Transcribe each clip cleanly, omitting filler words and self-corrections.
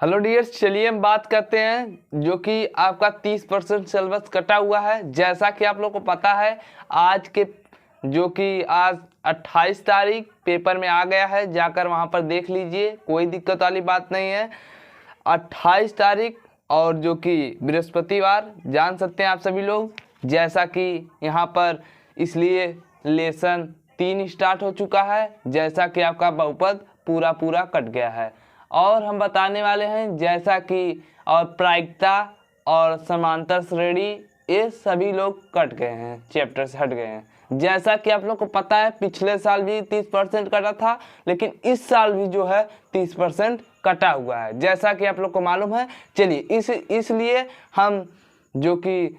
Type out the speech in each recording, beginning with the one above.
Hello dears, चलिए हम बात करते हैं जो कि आपका 30% सिलेबस कटा हुआ है। जैसा कि आप लोग को पता है आज के जो कि आज 28 तारीख पेपर में आ गया है, जाकर वहां पर देख लीजिए, कोई दिक्कत वाली बात नहीं है। 28 तारीख और जो कि बृहस्पतिवार जान सकते हैं आप सभी लोग, जैसा कि यहाँ पर इसलिए लेसन 3 स्टार्ट हो चुका है, जैसा कि आपका बहुपद पूरा कट गया है। और हम बताने वाले हैं जैसा कि और प्रायिकता और समांतर श्रेणी ये सभी लोग कट गए हैं, चैप्टर से हट गए हैं। जैसा कि आप लोग को पता है पिछले साल भी 30% कटा था, लेकिन इस साल भी जो है 30% कटा हुआ है, जैसा कि आप लोग को मालूम है। चलिए इसलिए हम जो कि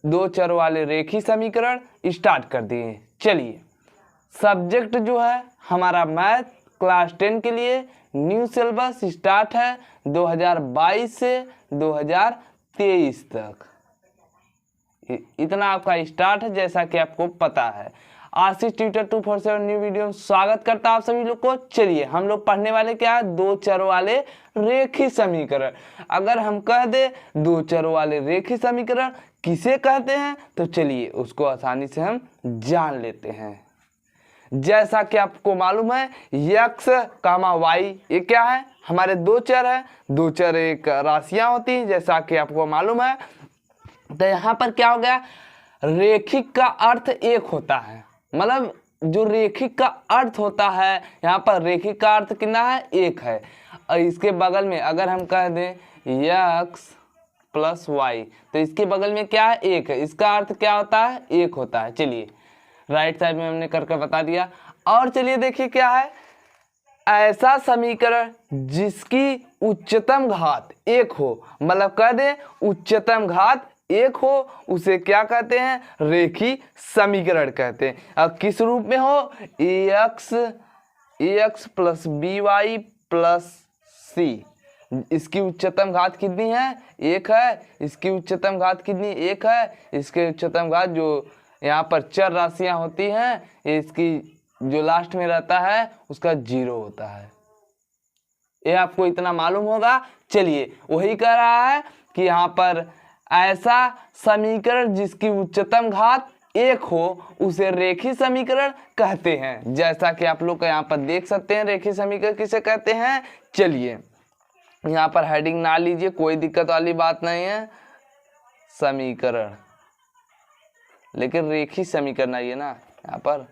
2 चर वाले रेखीय समीकरण स्टार्ट कर दिए। चलिए सब्जेक्ट जो है हमारा मैथ क्लास 10 के लिए न्यू सिलेबस स्टार्ट है 2022 से 2023 तक, इतना आपका स्टार्ट है जैसा कि आपको पता है। आशीष ट्यूटर 247 न्यू वीडियो में स्वागत करता है आप सभी लोग को। चलिए हम लोग पढ़ने वाले क्या है, 2 चर वाले रेखीय समीकरण। अगर हम कह दे 2 चर वाले रेखीय समीकरण किसे कहते हैं तो चलिए उसको आसानी से हम जान लेते हैं। जैसा कि आपको मालूम है x, y ये क्या है, हमारे 2 चर है। 2 चर एक राशियां होती हैं जैसा कि आपको मालूम है। तो यहाँ पर क्या हो गया, रेखिक का अर्थ एक होता है, मतलब जो रेखिक का अर्थ होता है यहाँ पर रेखिक का अर्थ कितना है, एक है। और इसके बगल में अगर हम कह दें x प्लस y तो इसके बगल में क्या है, एक है, इसका अर्थ क्या होता है, एक होता है। चलिए राइट साइड में हमने करके बता दिया। और चलिए देखिए क्या है, ऐसा समीकरण जिसकी उच्चतम घात एक हो, मतलब कह दें उच्चतम घात एक हो, उसे क्या कहते हैं, रेखीय समीकरण कहते हैं। अब किस रूप में हो, ax plus by plus c, इसकी उच्चतम घात कितनी है, एक है, इसकी उच्चतम घात कितनी, एक है, इसके उच्चतम घात जो यहाँ पर चर राशियां होती हैं इसकी जो लास्ट में रहता है उसका 0 होता है। ये आपको इतना मालूम होगा। चलिए वही कह रहा है कि यहाँ पर ऐसा समीकरण जिसकी उच्चतम घात एक हो उसे रेखीय समीकरण कहते हैं। जैसा कि आप लोग यहाँ पर देख सकते हैं रेखीय समीकरण किसे कहते हैं। चलिए यहाँ पर हेडिंग ना लीजिए, कोई दिक्कत वाली बात नहीं है, समीकरण, लेकिन रेखीय समीकरण आइए ना, यहाँ पर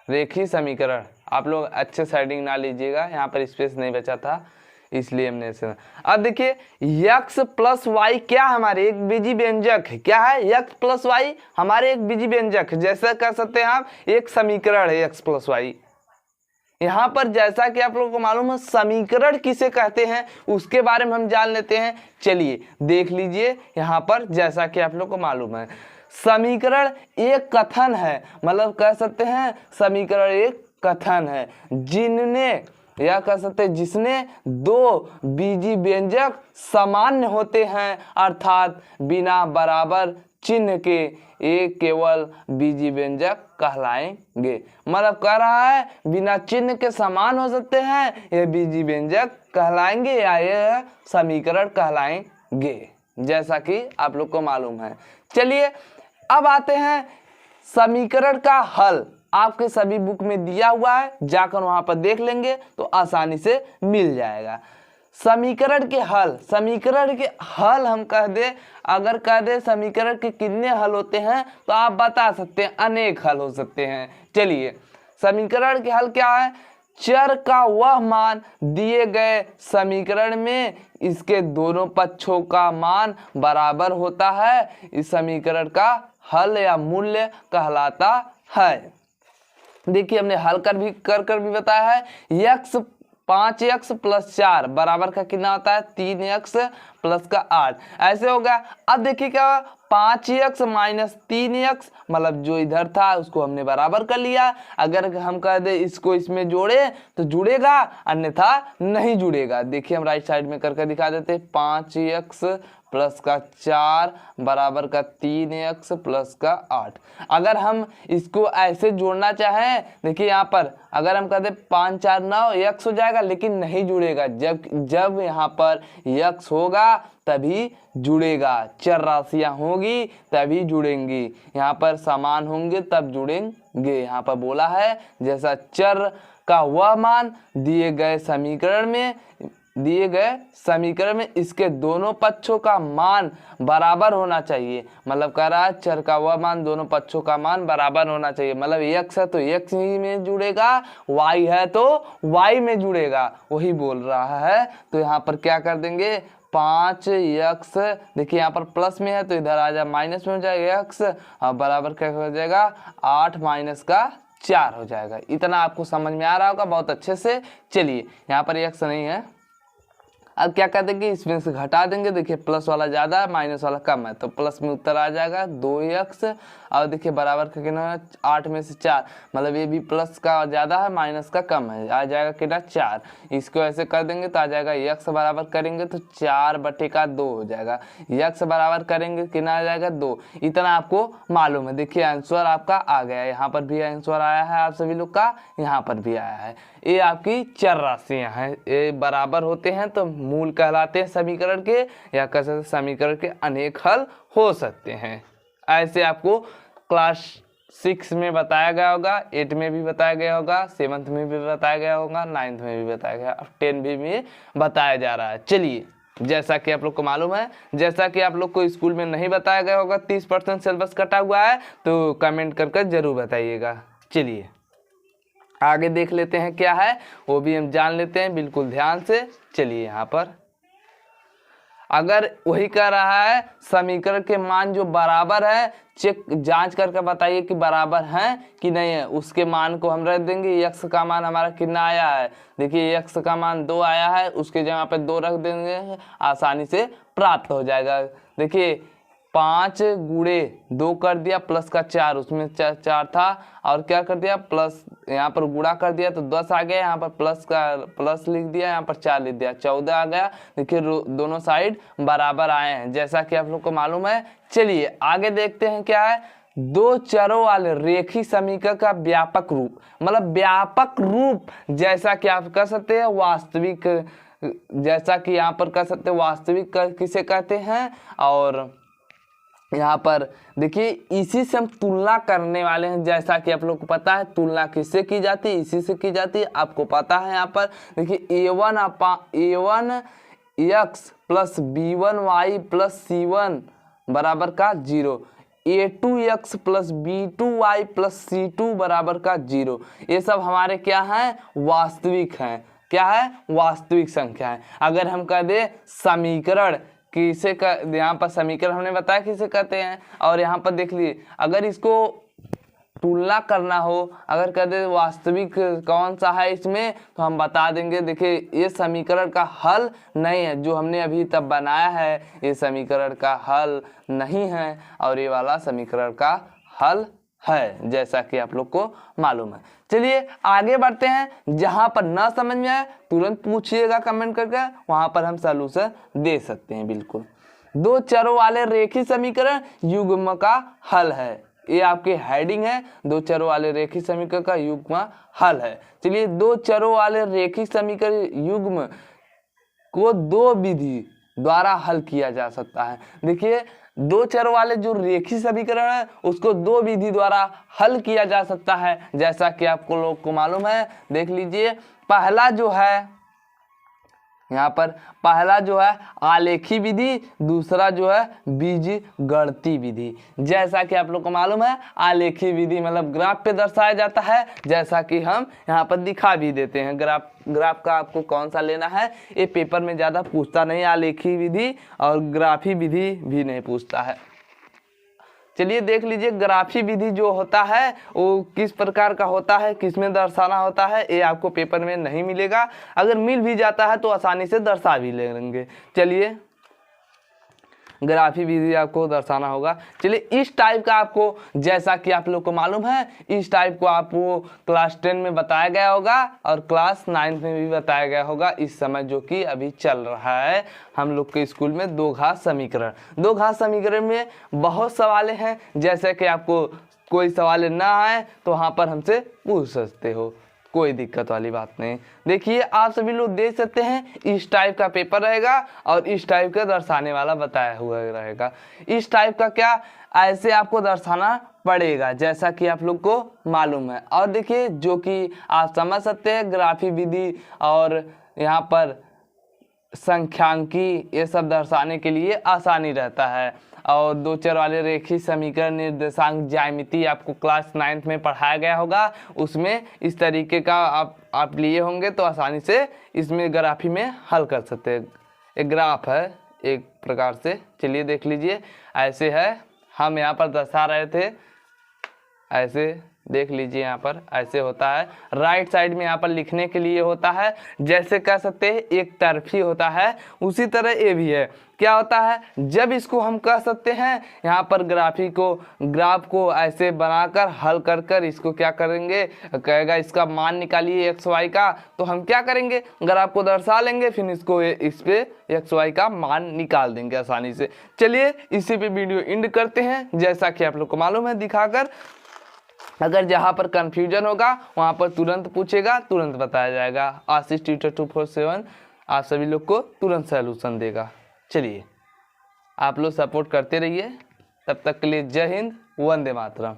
रेखीय समीकरण आप लोग अच्छे से हेडिंग ना लीजिएगा, यहाँ पर स्पेस नहीं बचा था इसलिए हमने ऐसे। अब देखिए x प्लस वाई क्या हमारे एक बीजी व्यंजक है, क्या है, x प्लस वाई हमारे एक बीजी व्यंजक है। जैसा कह सकते हैं आप एक समीकरण है x प्लस वाई। यहाँ पर जैसा कि आप लोगों को मालूम है समीकरण किसे कहते हैं उसके बारे में हम जान लेते हैं। चलिए देख लीजिए यहाँ पर जैसा कि आप लोगों को मालूम है समीकरण एक कथन है, मतलब कह सकते हैं समीकरण एक कथन है जिनने या कह सकते हैं जिसने 2 बीजी व्यंजक सामान्य होते हैं, अर्थात बिना बराबर चिन्ह के एक केवल बीजी व्यंजक कहलाएंगे। मतलब कह रहा है बिना चिन्ह के समान हो सकते हैं, ये बीजी व्यंजक कहलाएंगे या ये समीकरण कहलाएंगे, जैसा कि आप लोग को मालूम है। चलिए अब आते हैं समीकरण का हल, आपके सभी बुक में दिया हुआ है, जाकर वहां पर देख लेंगे तो आसानी से मिल जाएगा। समीकरण के हल हम कह दे, अगर कह दे समीकरण के कितने हल होते हैं तो आप बता सकते हैं अनेक हल हो सकते हैं। चलिए समीकरण के हल क्या है, चर का वह मान दिए गए समीकरण में इसके दोनों पक्षों का मान बराबर होता है, इस समीकरण का हल या मूल्य कहलाता है। देखिए हमने हल कर भी बताया है। x 5x प्लस 4 बराबर का कितना होता है, 3x प्लस का 8, ऐसे हो गया। अब देखिए क्या 5x माइनस 3x, मतलब जो इधर था उसको हमने बराबर कर लिया। अगर हम कह दे इसको इसमें जोड़े तो जुड़ेगा, अन्यथा नहीं जुड़ेगा। देखिए हम राइट साइड में करके दिखा देते, 5x प्लस का 4 बराबर का 3x प्लस का 8। अगर हम इसको ऐसे जोड़ना चाहें, देखिए यहाँ पर अगर हम कहते 5 4 9 x हो जाएगा, लेकिन नहीं जुड़ेगा। जब यहाँ पर x होगा तभी जुड़ेगा, चर राशियां होंगी तभी जुड़ेंगी, यहाँ पर समान होंगे तब जुड़ेंगे। यहाँ पर बोला है जैसा चर का वह मान दिए गए समीकरण में इसके दोनों पक्षों का मान बराबर होना चाहिए। मतलब कह रहा है चर का वह मान दोनों पक्षों का मान बराबर होना चाहिए। मतलब x है तो x ही में जुड़ेगा, y है तो y में जुड़ेगा, वही बोल रहा है। तो यहाँ पर क्या कर देंगे, 5x, देखिए यहाँ पर प्लस में है तो इधर आ जाए माइनस में हो जाएगा x, और बराबर क्या हो जाएगा 8 माइनस का 4 हो जाएगा। इतना आपको समझ में आ रहा होगा बहुत अच्छे से। चलिए यहाँ पर x नहीं है, अब क्या कर देंगे, इसमें से घटा देंगे। देखिए प्लस वाला ज़्यादा है माइनस वाला कम है, तो प्लस में उत्तर आ जाएगा 2x। और देखिए बराबर का कितना है 8 में से 4, मतलब ये भी प्लस का ज़्यादा है माइनस का कम है, आ जाएगा कितना 4। इसको ऐसे कर देंगे तो आ जाएगा x बराबर करेंगे तो 4/2 हो जाएगा। x बराबर करेंगे कितना आ जाएगा 2। इतना आपको मालूम है। देखिए आंसर आपका आ गया, यहाँ पर भी आंसर आया है आप सभी लोग का, यहाँ पर भी आया है। ये आपकी चर राशियाँ हैं, ये बराबर होते हैं तो मूल कहलाते हैं समीकरण के, या कह सकते समीकरण के अनेक हल हो सकते हैं। ऐसे आपको क्लास 6 में बताया गया होगा, 8 में भी बताया गया होगा, 7th में भी बताया गया होगा, 9th में भी बताया गया, अब 10 में बताया जा रहा है। चलिए जैसा कि आप लोग को मालूम है, जैसा कि आप लोग को स्कूल में नहीं बताया गया होगा 30% सिलेबस कटा हुआ है, तो कमेंट करके जरूर बताइएगा। चलिए आगे देख लेते हैं क्या है, वो भी हम जान लेते हैं बिल्कुल ध्यान से। चलिए यहाँ पर अगर वही कह रहा है समीकरण के मान जो बराबर है, चेक जांच करके बताइए कि बराबर हैं कि नहीं है। उसके मान को हम रख देंगे। x का मान हमारा कितना आया है, देखिए x का मान 2 आया है, उसके जगह पे 2 रख देंगे, आसानी से प्राप्त हो जाएगा। देखिए 5 गुणे 2 कर दिया प्लस का 4, उसमें 4 था, और क्या कर दिया प्लस, यहाँ पर गुणा कर दिया तो 10 आ गया, यहाँ पर प्लस लिख दिया, यहाँ पर 4 लिख दिया, 14 आ गया। देखिए दोनों साइड बराबर आए हैं जैसा कि आप लोग को मालूम है। चलिए आगे देखते हैं क्या है, दो चरों वाले रेखी समीकरण का व्यापक रूप, मतलब व्यापक रूप जैसा कि आप कह सकते हैं वास्तविक, जैसा कि यहाँ पर कह सकते हैं वास्तविक किसे कहते हैं। और यहाँ पर देखिए इसी से हम तुलना करने वाले हैं, जैसा कि आप लोग को पता है तुलना किससे की जाती है, इसी से की जाती है, आपको पता है। यहाँ पर देखिए a1x plus b1y plus c1 बराबर का 0, a2x plus b2y plus c2 बराबर का 0। ये सब हमारे क्या हैं, वास्तविक हैं। क्या है, वास्तविक संख्या है। अगर हम कह दे समीकरण किसे यहाँ पर समीकरण हमने बताया किसे कहते हैं, और यहाँ पर देख लीजिए अगर इसको तुलना करना हो, अगर कह दे वास्तविक कौन सा है इसमें, तो हम बता देंगे। देखिए ये समीकरण का हल नहीं है, जो हमने अभी तब बनाया है ये समीकरण का हल नहीं है, और ये वाला समीकरण का हल है, जैसा कि आप लोग को मालूम है। चलिए आगे बढ़ते हैं। जहां पर ना समझ में आए तुरंत पूछिएगा कमेंट करके, वहां पर हम सलूशन दे सकते हैं बिल्कुल। दो चरों वाले रेखीय समीकरण युग्म का हल है, ये आपकी हेडिंग है, दो चरों वाले रेखीय समीकरण का युग्म हल है। चलिए दो चरों वाले रेखीय समीकरण युग्म को दो विधि द्वारा हल किया जा सकता है। देखिए दो चरों वाले जो रेखीय समीकरण है उसको दो विधि द्वारा हल किया जा सकता है, जैसा कि आपको लोग को मालूम है। देख लीजिए पहला जो है, यहाँ पर पहला जो है आलेखी विधि, दूसरा जो है बीज गणितीय विधि। जैसा कि आप लोग को मालूम है आलेखी विधि मतलब ग्राफ पे दर्शाया जाता है, जैसा कि हम यहाँ पर दिखा भी देते हैं। ग्राफ का आपको कौन सा लेना है, ये पेपर में ज़्यादा पूछता नहीं, आलेखी विधि और ग्राफी विधि भी नहीं पूछता है। चलिए देख लीजिए ग्राफी विधि जो होता है वो किस प्रकार का होता है, किसमें दर्शाना होता है, ये आपको पेपर में नहीं मिलेगा। अगर मिल भी जाता है तो आसानी से दर्शा भी लेंगे। चलिए ग्राफी विधि आपको दर्शाना होगा। चलिए इस टाइप का आपको, जैसा कि आप लोग को मालूम है, इस टाइप को आपको क्लास 10 में बताया गया होगा और क्लास 9 में भी बताया गया होगा। इस समय जो कि अभी चल रहा है हम लोग के स्कूल में दो घात समीकरण। दो घात समीकरण में बहुत सवाल हैं, जैसे कि आपको कोई सवाल ना आए तो वहाँ पर हमसे पूछ सकते हो, कोई दिक्कत वाली बात नहीं। देखिए आप सभी लोग देख सकते हैं इस टाइप का पेपर रहेगा और इस टाइप का दर्शाने वाला बताया हुआ रहेगा। इस टाइप का क्या ऐसे आपको दर्शाना पड़ेगा, जैसा कि आप लोग को मालूम है। और देखिए जो कि आप समझ सकते हैं ग्राफी विधि और यहाँ पर संख्यांकी ये सब दर्शाने के लिए आसानी रहता है। और दो चर वाले रेखीय समीकरण, निर्देशांक, ज्यामिति आपको क्लास 9 में पढ़ाया गया होगा, उसमें इस तरीके का आप लिए होंगे तो आसानी से इसमें ग्राफी में हल कर सकते हैं। एक ग्राफ है एक प्रकार से, चलिए देख लीजिए। ऐसे है, हम यहाँ पर दर्शा रहे थे, ऐसे देख लीजिए यहाँ पर ऐसे होता है। राइट साइड में यहाँ पर लिखने के लिए होता है, जैसे कह सकते हैं एक तरफी होता है, उसी तरह ये भी है। क्या होता है, जब इसको हम कह सकते हैं यहाँ पर ग्राफ को ऐसे बनाकर हल कर कर इसको क्या करेंगे, कहेगा इसका मान निकालिए एक्स वाई का, तो हम क्या करेंगे ग्राफ को दर्शा लेंगे, फिर इसको इस पे एक्स वाई का मान निकाल देंगे आसानी से। चलिए इसी पे वीडियो एंड करते हैं, जैसा कि आप लोग को मालूम है दिखाकर। अगर जहाँ पर कंफ्यूजन होगा वहाँ पर तुरंत पूछेगा, तुरंत बताया जाएगा। आशीष ट्यूटर 247 आप सभी लोग को तुरंत सलूशन देगा। चलिए आप लोग सपोर्ट करते रहिए, तब तक के लिए जय हिंद, वंदे मातरम।